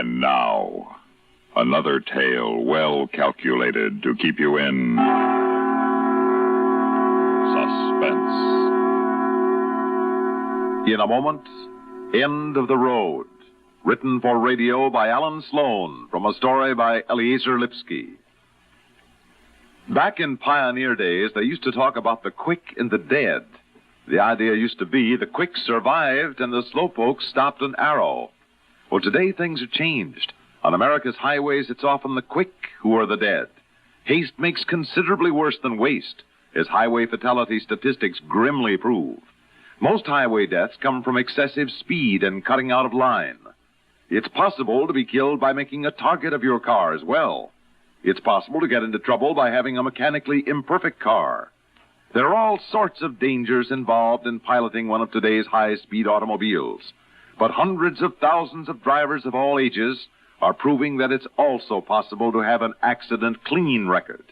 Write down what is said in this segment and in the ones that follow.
And now, another tale well calculated to keep you in suspense. In a moment, End of the Road. Written for radio by Alan Sloan from a story by Eliezer Lipsky. Back in pioneer days, they used to talk about the quick and the dead. The idea used to be the quick survived and the slowpokes stopped an arrow. Well, today things have changed. On America's highways, it's often the quick who are the dead. Haste makes considerably worse than waste, as highway fatality statistics grimly prove. Most highway deaths come from excessive speed and cutting out of line. It's possible to be killed by making a target of your car as well. It's possible to get into trouble by having a mechanically imperfect car. There are all sorts of dangers involved in piloting one of today's high-speed automobiles. But hundreds of thousands of drivers of all ages are proving that it's also possible to have an accident-clean record.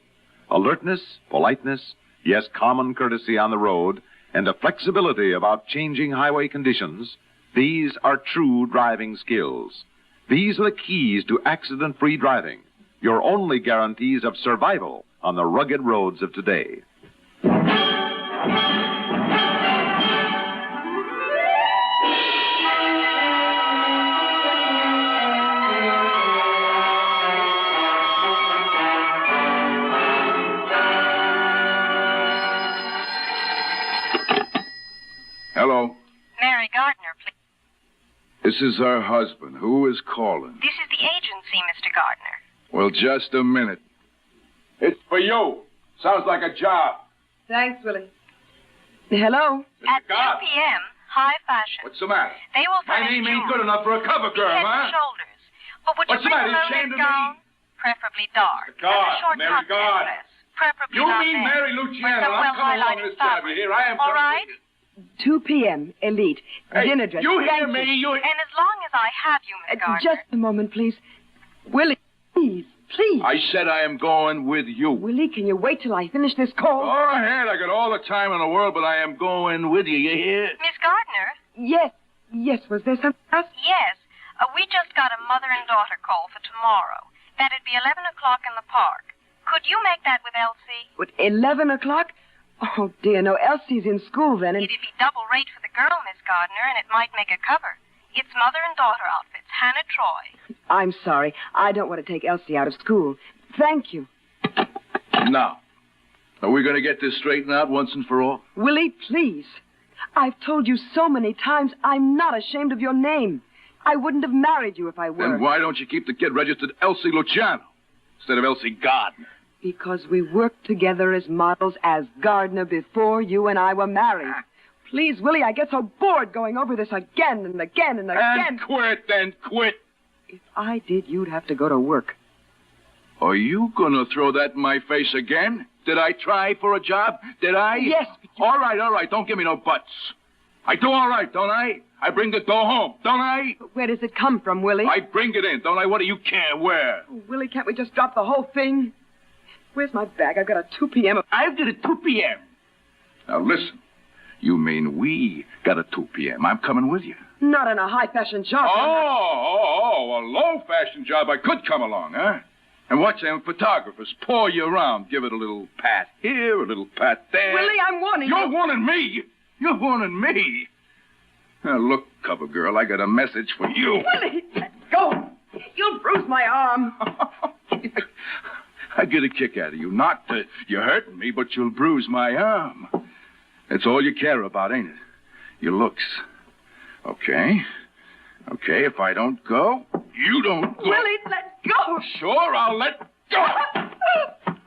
Alertness, politeness, yes, common courtesy on the road, and a flexibility about changing highway conditions, these are true driving skills. These are the keys to accident-free driving, your only guarantees of survival on the rugged roads of today. Hello. Mary Gardner, please. This is her husband. Who is calling? This is the agency, Mr. Gardner. Well, just a minute. It's for you. Sounds like a job. Thanks, Willie. Hello? At 2 p.m., high fashion. What's the matter? They will My furnish name ain't jewelry, good enough for a cover girl, head huh? and shoulders. But would What's you the bring matter? a You ashamed low-neck of me? gown? Preferably dark. The guard, and a short Mary cocktail Guard. dress. Preferably You not mean red. Mary With Luciano? some I'm coming along well-highlighted this job fabric. here. I am All coming right? with you. 2 p.m., Elite. Hey, Dinner dress. you hear Thank me? You... And as long as I have you, Miss Gardner. Just a moment, please. Willie, please, please. I said I am going with you. Willie, can you wait till I finish this call? Go ahead. I got all the time in the world, but I am going with you. You hear? Miss Gardner? Yes, was there something else? Yes. We just got a mother and daughter call for tomorrow. That'd be 11 o'clock in the park. Could you make that with Elsie? What, 11 o'clock? Oh, dear, no, Elsie's in school then, and... It'd be double rate for the girl, Miss Gardner, and it might make a cover. It's mother and daughter outfits. Hannah Troy. I'm sorry. I don't want to take Elsie out of school. Thank you. Now, are we going to get this straightened out once and for all? Willie, please. I've told you so many times I'm not ashamed of your name. I wouldn't have married you if I were. Then why don't you keep the kid registered Elsie Luciano instead of Elsie Gardner? Because we worked together as models as Gardner before you and I were married. Please, Willie, I get so bored going over this again and again and again. And quit, then quit. If I did, you'd have to go to work. Are you going to throw that in my face again? Did I try for a job? Did I? Yes, but you... All right. Don't give me no buts. I do all right, don't I? I bring the dough home, don't I? But where does it come from, Willie? I bring it in, don't I? What do you care where? Oh, Willie, can't we just drop the whole thing? Where's my bag? I've got a 2 p.m. I've got a 2 p.m. Now, listen. You mean we got a 2 p.m. I'm coming with you. Not in a high-fashion job. Oh, a low-fashion job. I could come along, huh? And watch them photographers pour you around. Give it a little pat here, a little pat there. Willie, I'm warning you. You're warning me? You're warning me? Now, look, cover girl, I got a message for you. Willie, let go. You'll bruise my arm. I get a kick out of you. Not that you're hurting me, but you'll bruise my arm. That's all you care about, ain't it? Your looks. Okay, if I don't go, you don't go. Willie, let go. Sure, I'll let go.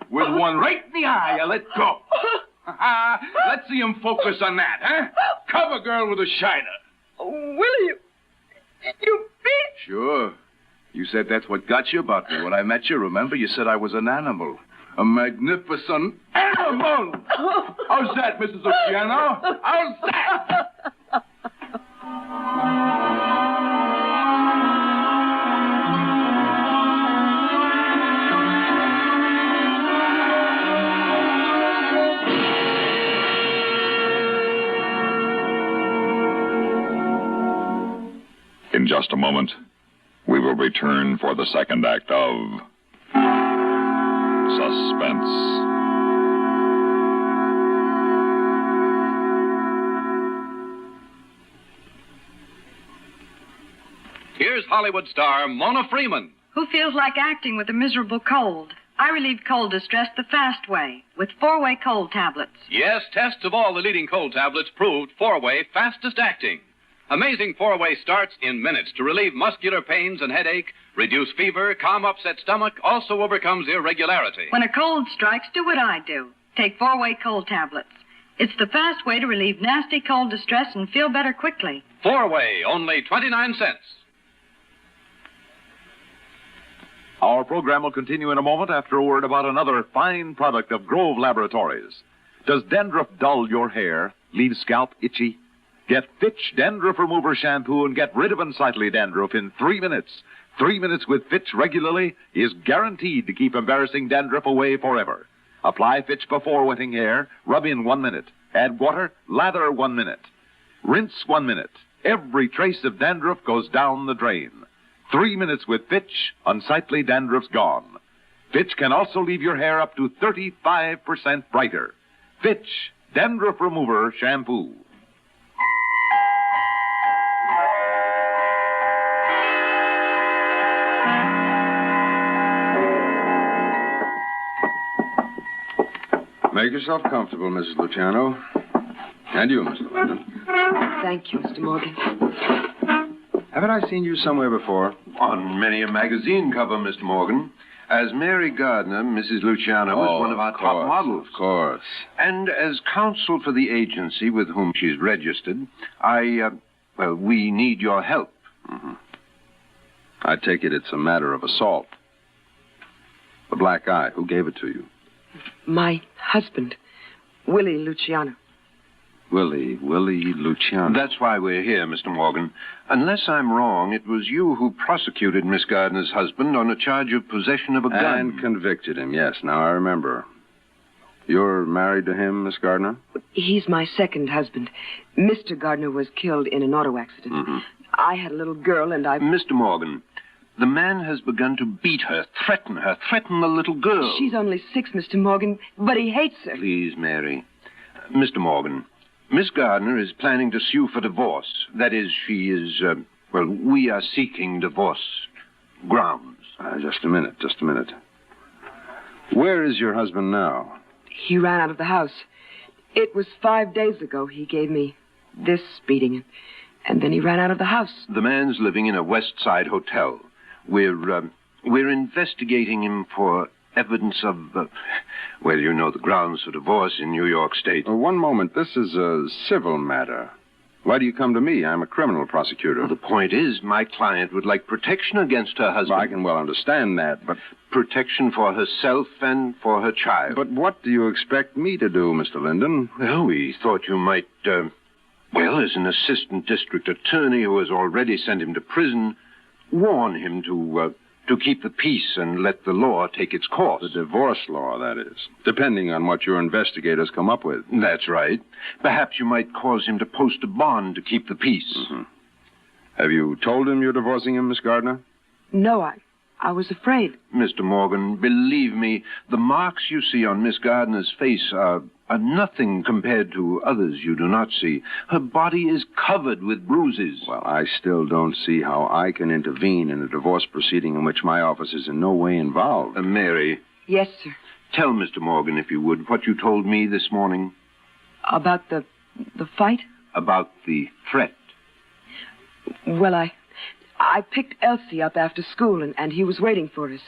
With one right in the eye, I'll let go. Let's see him focus on that, huh? Cover girl with a shiner. Oh, Willie, you beat... Sure. You said that's what got you about me when I met you. Remember, you said I was an animal. A magnificent animal. How's that, Mrs. Luciano? How's that? In just a moment, We will return for the second act of Suspense. Here's Hollywood star Mona Freeman. Who feels like acting with a miserable cold? I relieve cold distress the fast way with 4-way cold tablets. Yes, tests of all the leading cold tablets proved 4-way fastest acting. Amazing 4-way starts in minutes to relieve muscular pains and headache, reduce fever, calm upset stomach, also overcomes irregularity. When a cold strikes, do what I do. Take 4-way cold tablets. It's the fast way to relieve nasty cold distress and feel better quickly. 4-way, only 29 cents. Our program will continue in a moment after a word about another fine product of Grove Laboratories. Does dandruff dull your hair, leave scalp itchy? Get Fitch Dandruff Remover Shampoo and get rid of unsightly dandruff in 3 minutes. 3 minutes with Fitch regularly is guaranteed to keep embarrassing dandruff away forever. Apply Fitch before wetting hair, rub in 1 minute. Add water, lather 1 minute. Rinse 1 minute. Every trace of dandruff goes down the drain. 3 minutes with Fitch, unsightly dandruff's gone. Fitch can also leave your hair up to 35% brighter. Fitch Dandruff Remover Shampoo. Make yourself comfortable, Mrs. Luciano. And you, Mr. Linden. Thank you, Mr. Morgan. Haven't I seen you somewhere before? On many a magazine cover, Mr. Morgan. As Mary Gardner, Mrs. Luciano was one of our top models. Of course. And as counsel for the agency with whom she's registered, we need your help. Mm-hmm. I take it it's a matter of assault. The black eye, who gave it to you? My husband, Willie Luciano. Willie Luciano. That's why we're here, Mr. Morgan. Unless I'm wrong, it was you who prosecuted Miss Gardner's husband on a charge of possession of a gun. And convicted him, yes. Now I remember. You're married to him, Miss Gardner? He's my second husband. Mr. Gardner was killed in an auto accident. Mm-hmm. I had a little girl and I... Mr. Morgan, the man has begun to beat her, threaten the little girl. She's only 6, Mr. Morgan, but he hates her. Please, Mary. Mr. Morgan, Miss Gardner is planning to sue for divorce. That is, she is, we are seeking divorce grounds. Just a minute. Where is your husband now? He ran out of the house. It was 5 days ago he gave me this beating, and then he ran out of the house. The man's living in a West Side hotel. We're investigating him for evidence of, the grounds for divorce in New York State. One moment. This is a civil matter. Why do you come to me? I'm a criminal prosecutor. Well, the point is, my client would like protection against her husband. Well, I can well understand that, but... Protection for herself and for her child. But what do you expect me to do, Mr. Linden? Well, we thought you might, as an assistant district attorney who has already sent him to prison, warn him to keep the peace and let the law take its course. The divorce law, that is. Depending on what your investigators come up with. That's right. Perhaps you might cause him to post a bond to keep the peace. Mm-hmm. Have you told him you're divorcing him, Miss Gardner? No, I was afraid. Mr. Morgan, believe me, the marks you see on Miss Gardner's face are nothing compared to others you do not see. Her body is covered with bruises. Well, I still don't see how I can intervene in a divorce proceeding in which my office is in no way involved. Mary. Yes, sir. Tell Mr. Morgan, if you would, what you told me this morning. About the fight? About the threat. Well, I picked Elsie up after school, and he was waiting for us.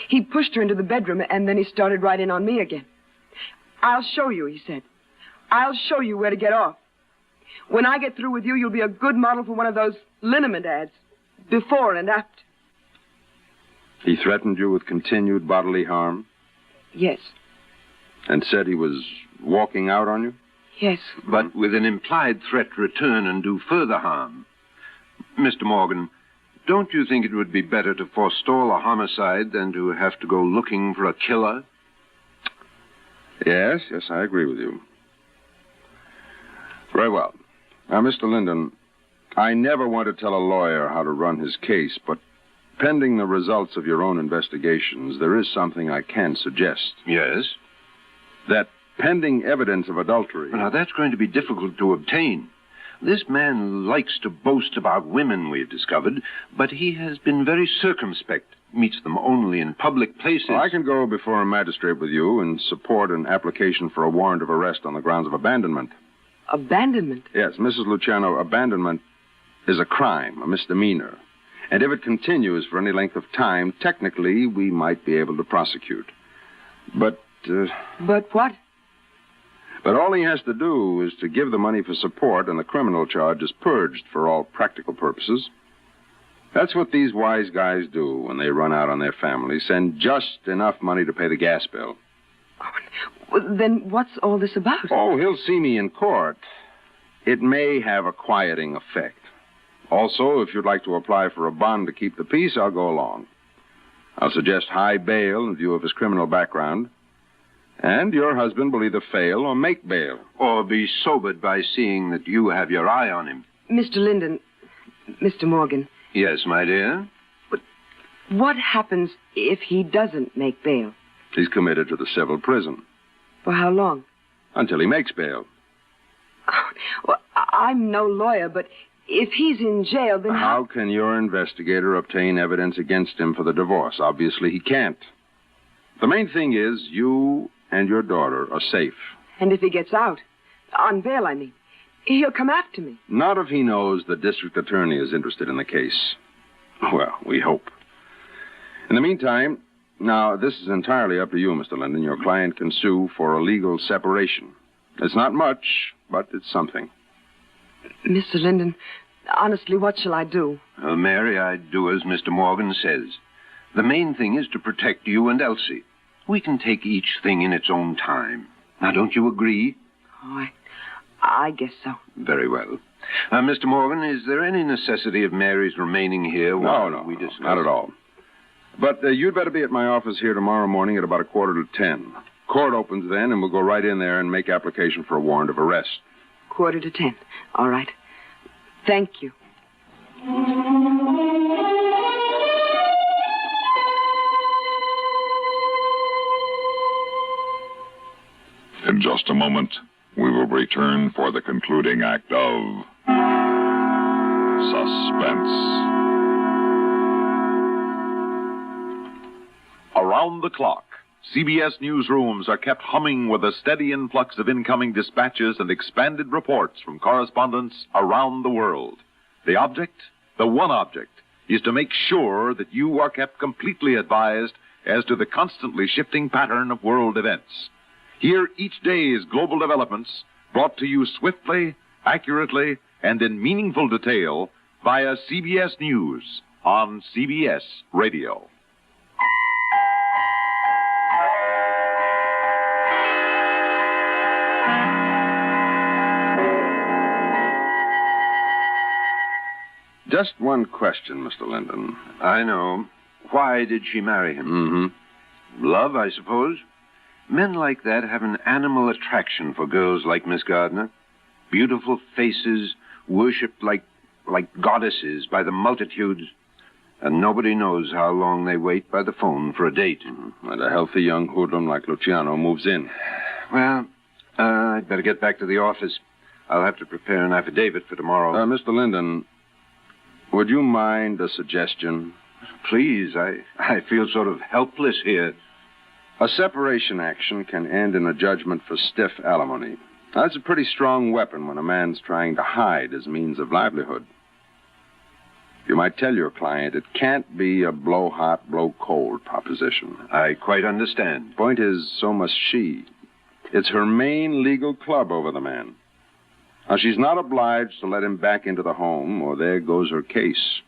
He pushed her into the bedroom, and then he started right in on me again. I'll show you, he said. I'll show you where to get off. When I get through with you, you'll be a good model for one of those liniment ads, before and after. He threatened you with continued bodily harm? Yes. And said he was walking out on you? Yes. But with an implied threat to return and do further harm. Mr. Morgan, don't you think it would be better to forestall a homicide than to have to go looking for a killer? Yes, I agree with you. Very well. Now, Mr. Linden, I never want to tell a lawyer how to run his case, but pending the results of your own investigations, there is something I can suggest. Yes? That pending evidence of adultery... Now, that's going to be difficult to obtain. This man likes to boast about women, we've discovered, but he has been very circumspect. Meets them only in public places. Well, I can go before a magistrate with you and support an application for a warrant of arrest on the grounds of abandonment. Abandonment? Yes, Mrs. Luciano, abandonment is a crime, a misdemeanor. And if it continues for any length of time, technically, we might be able to prosecute. But... But what? But all he has to do is to give the money for support, and the criminal charge is purged for all practical purposes. That's what these wise guys do when they run out on their family. Send just enough money to pay the gas bill. Well, then what's all this about? Oh, he'll see me in court. It may have a quieting effect. Also, if you'd like to apply for a bond to keep the peace, I'll go along. I'll suggest high bail in view of his criminal background. And your husband will either fail or make bail. Or be sobered by seeing that you have your eye on him. Mr. Linden, Mr. Morgan. Yes, my dear? But what happens if he doesn't make bail? He's committed to the civil prison. For how long? Until he makes bail. Well, I'm no lawyer, but if he's in jail, then how can your investigator obtain evidence against him for the divorce? Obviously, he can't. The main thing is you and your daughter are safe. And if he gets out, on bail, I mean, he'll come after me. Not if he knows the district attorney is interested in the case. Well, we hope. In the meantime, now, this is entirely up to you, Mr. Linden. Your client can sue for a legal separation. It's not much, but it's something. Mr. Linden, honestly, what shall I do? Well, Mary, I'd do as Mr. Morgan says. The main thing is to protect you and Elsie. We can take each thing in its own time. Now, don't you agree? Oh, I guess so. Very well. Mr. Morgan, is there any necessity of Mary's remaining here while we discuss? Not at all. But you'd better be at my office here tomorrow morning at about 10:15. Court opens then, and we'll go right in there and make application for a warrant of arrest. 10:15. All right. Thank you. In just a moment, we will return for the concluding act of Suspense. Around the clock, CBS newsrooms are kept humming with a steady influx of incoming dispatches and expanded reports from correspondents around the world. The object, the one object, is to make sure that you are kept completely advised as to the constantly shifting pattern of world events. Hear each day's global developments brought to you swiftly, accurately, and in meaningful detail via CBS News on CBS Radio. Just one question, Mr. Linden. I know. Why did she marry him? Mm-hmm. Love, I suppose. Men like that have an animal attraction for girls like Miss Gardner. Beautiful faces, worshipped like goddesses by the multitudes. And nobody knows how long they wait by the phone for a date. Mm-hmm. And a healthy young hoodlum like Luciano moves in. Well, I'd better get back to the office. I'll have to prepare an affidavit for tomorrow. Mr. Linden, would you mind a suggestion? Please, I feel sort of helpless here. A separation action can end in a judgment for stiff alimony. That's a pretty strong weapon when a man's trying to hide his means of livelihood. You might tell your client it can't be a blow-hot, blow-cold proposition. I quite understand. Point is, so must she. It's her main legal club over the man. Now, she's not obliged to let him back into the home, or there goes her case.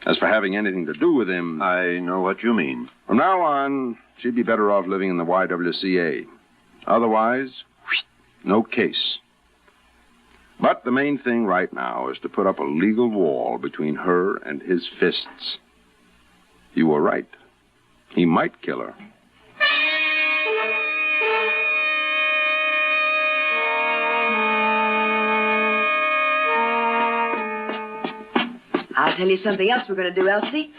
As for having anything to do with him... I know what you mean. From now on, she'd be better off living in the YWCA. Otherwise, no case. But the main thing right now is to put up a legal wall between her and his fists. You were right. He might kill her. I'll tell you something else we're going to do, Elsie.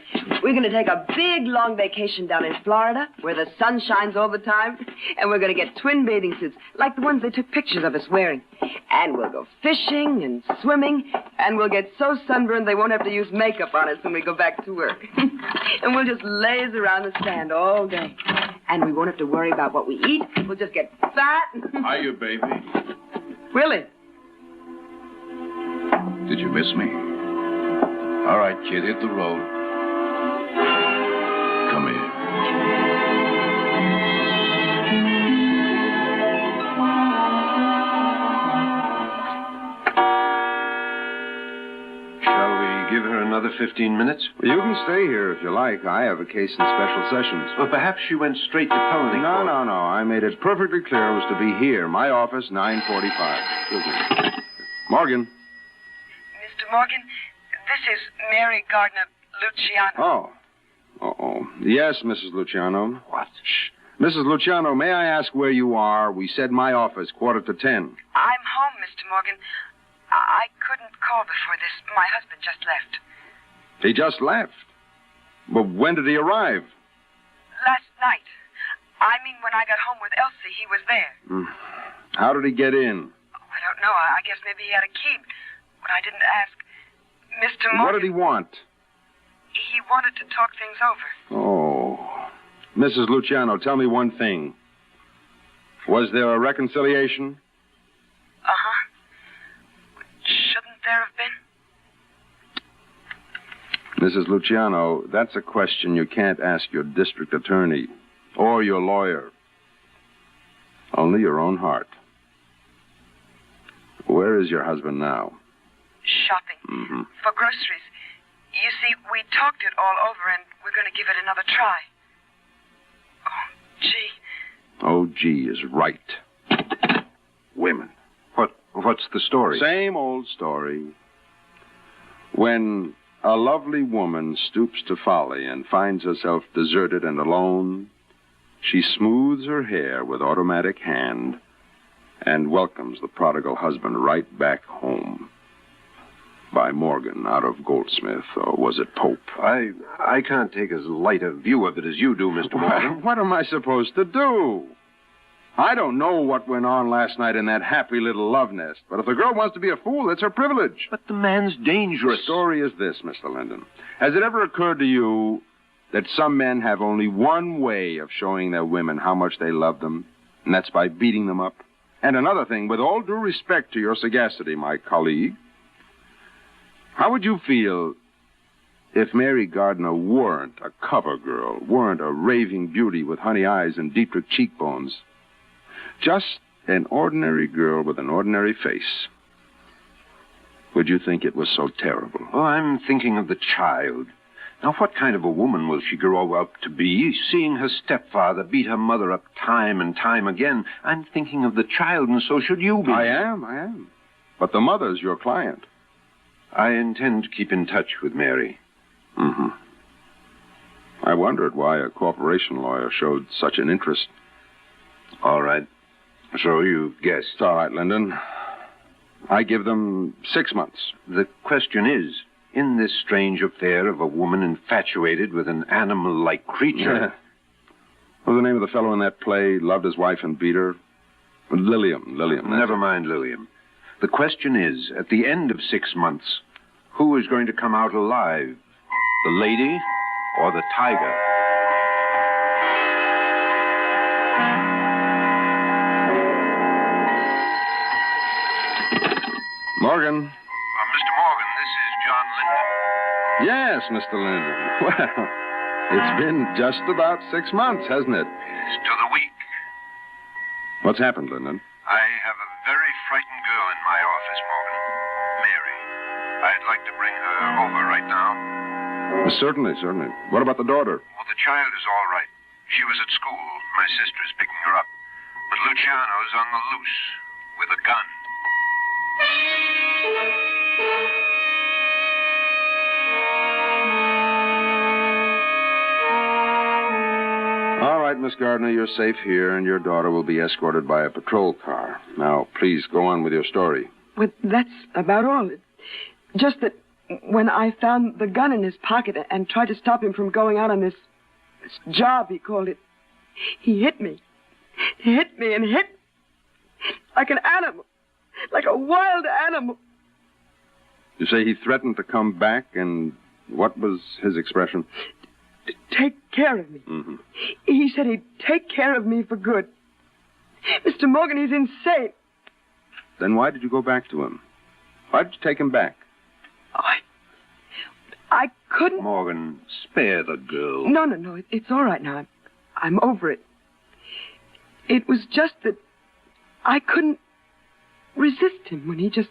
We're going to take a big, long vacation down in Florida where the sun shines all the time. And we're going to get twin bathing suits, like the ones they took pictures of us wearing. And we'll go fishing and swimming. And we'll get so sunburned they won't have to use makeup on us when we go back to work. And we'll just laze around the sand all day. And we won't have to worry about what we eat. We'll just get fat. Hiya, baby. Willie. Did you miss me? All right, kid, hit the road. Come here. Shall we give her another 15 minutes? Well, you can stay here if you like. I have a case in special sessions. Well, perhaps she went straight to felony court. No. I made it perfectly clear it was to be here. My office, 9:45. Excuse me. Morgan. Mr. Morgan, this is Mary Gardner Luciano. Oh. Yes, Mrs. Luciano. What? Shh. Mrs. Luciano, may I ask where you are? We said my office, 9:45. I'm home, Mr. Morgan. I couldn't call before this. My husband just left. He just left? But when did he arrive? Last night. I mean, when I got home with Elsie, he was there. How did he get in? Oh, I don't know. I guess maybe he had a key. But I didn't ask. Mr. Morgan... What did he want? He wanted to talk things over. Oh. Mrs. Luciano, tell me one thing. Was there a reconciliation? Uh-huh. Shouldn't there have been? Mrs. Luciano, that's a question you can't ask your district attorney or your lawyer. Only your own heart. Where is your husband now? Shopping. For groceries. You see, we talked it all over, and we're going to give it another try. Oh, gee is right. Women. What's the story? Same old story. When a lovely woman stoops to folly and finds herself deserted and alone, she smooths her hair with automatic hand and welcomes the prodigal husband right back home. By Morgan, out of Goldsmith, or was it Pope? I can't take as light a view of it as you do, Mr. Morgan. What am I supposed to do? I don't know what went on last night in that happy little love nest, but if the girl wants to be a fool, it's her privilege. But the man's dangerous. The story is this, Mr. Linden. Has it ever occurred to you that some men have only one way of showing their women how much they love them, and that's by beating them up? And another thing, with all due respect to your sagacity, my colleague, how would you feel if Mary Gardner weren't a cover girl, weren't a raving beauty with honey eyes and Dietrich cheekbones? Just an ordinary girl with an ordinary face. Would you think it was so terrible? Oh, I'm thinking of the child. Now, what kind of a woman will she grow up to be, seeing her stepfather beat her mother up time and time again? I'm thinking of the child, and so should you be. I am. But the mother's your client. I intend to keep in touch with Mary. I wondered why a corporation lawyer showed such an interest. All right. So you guessed. It's all right, Lyndon. I give them 6 months. The question is, in this strange affair of a woman infatuated with an animal-like creature... What was the name of the fellow in that play, loved his wife and beat her? Lilium. Never mind Lilium. The question is, at the end of 6 months, who is going to come out alive? The lady or the tiger? Morgan. Mr. Morgan, this is John Linden. Yes, Mr. Linden. Well, it's been just about 6 months, hasn't it? Yes, to the week. What's happened, Linden? I have a very frightened girl in my office, Morgan. Mary. I'd like to bring her over right now. Certainly. What about the daughter? Well, the child is all right. She was at school. My sister is picking her up. But Luciano's on the loose with a gun. All right, Miss Gardner, you're safe here, and your daughter will be escorted by a patrol car. Now, please go on with your story. Well, that's about all. Just that when I found the gun in his pocket and tried to stop him from going out on this job, he called it, he hit me. He hit me and hit like an animal, like a wild animal. You say he threatened to come back, and what was his expression? Take care of me. Mm-hmm. He said he'd take care of me for good. Mr. Morgan, he's insane. Then why did you go back to him? Why did you take him back? Oh, I couldn't... Morgan, spare the girl. No. It's all right now. I'm over it. It was just that I couldn't resist him when he just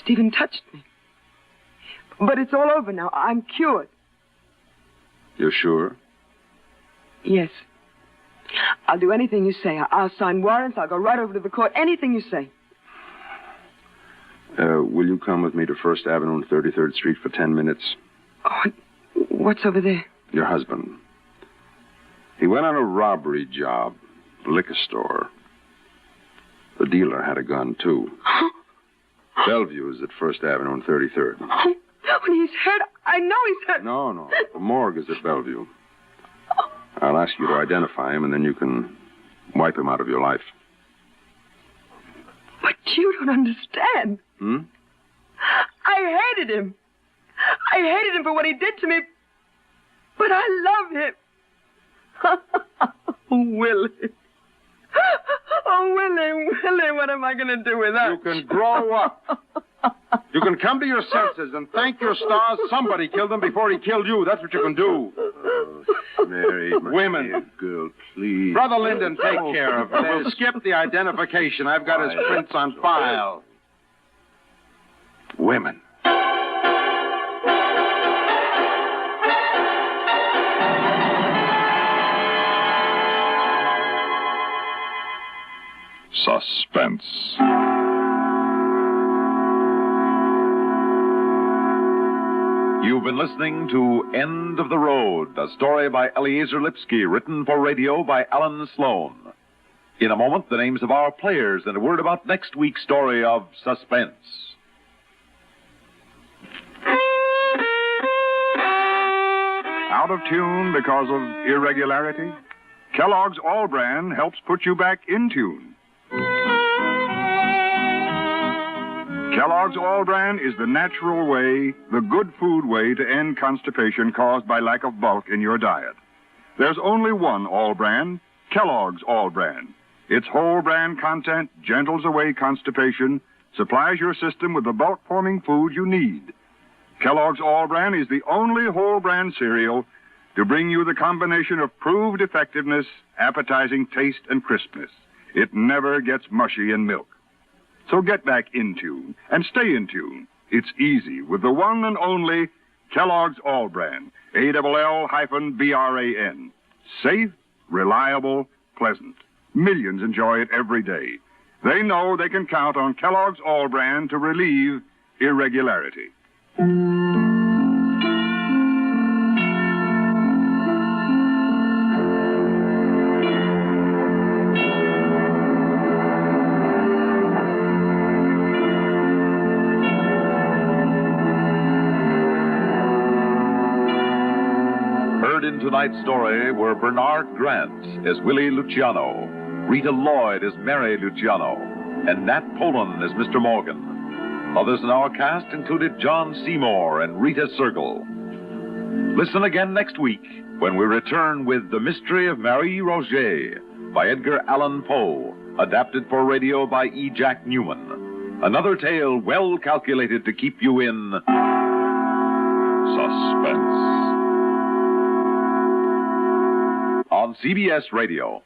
even touched me. But it's all over now. I'm cured. You're sure? Yes. I'll do anything you say. I'll sign warrants. I'll go right over to the court. Anything you say. Will you come with me to 1st Avenue and 33rd Street for 10 minutes? Oh, what's over there? Your husband. He went on a robbery job, a liquor store. The dealer had a gun, too. Bellevue is at 1st Avenue and 33rd. When he's hurt, I know he's hurt. No. The morgue is at Bellevue. I'll ask you to identify him, and then you can wipe him out of your life. But you don't understand. I hated him. I hated him for what he did to me. But I love him. Oh, Willie. Oh, Willie, what am I going to do without you? You can grow up. You can come to your senses and thank your stars somebody killed him before he killed you. That's what you can do. Oh, Mary, my Women. dear girl, please. Brother Lyndon, take care of him. We'll skip the identification. I've got his prints on file. Women. Suspense. You've been listening to End of the Road, a story by Eliezer Lipsky, written for radio by Alan Sloan. In a moment, the names of our players and a word about next week's story of Suspense. Out of tune because of irregularity? Kellogg's All Bran helps put you back in tune. Kellogg's All Bran is the natural way, the good food way to end constipation caused by lack of bulk in your diet. There's only one All Bran, Kellogg's All Bran. Its whole bran content gentles away constipation, supplies your system with the bulk-forming food you need. Kellogg's All Bran is the only whole bran cereal to bring you the combination of proved effectiveness, appetizing taste, and crispness. It never gets mushy in milk. So get back in tune and stay in tune. It's easy with the one and only Kellogg's All Bran, ALL-BRAN. Safe, reliable, pleasant. Millions enjoy it every day. They know they can count on Kellogg's All Bran to relieve irregularity. Tonight's story were Bernard Grant as Willie Luciano, Rita Lloyd as Mary Luciano, and Nat Poland as Mr. Morgan. Others in our cast included John Seymour and Rita Sergel. Listen again next week when we return with The Mystery of Marie Roget by Edgar Allan Poe, adapted for radio by E. Jack Newman. Another tale well calculated to keep you in suspense. On CBS Radio.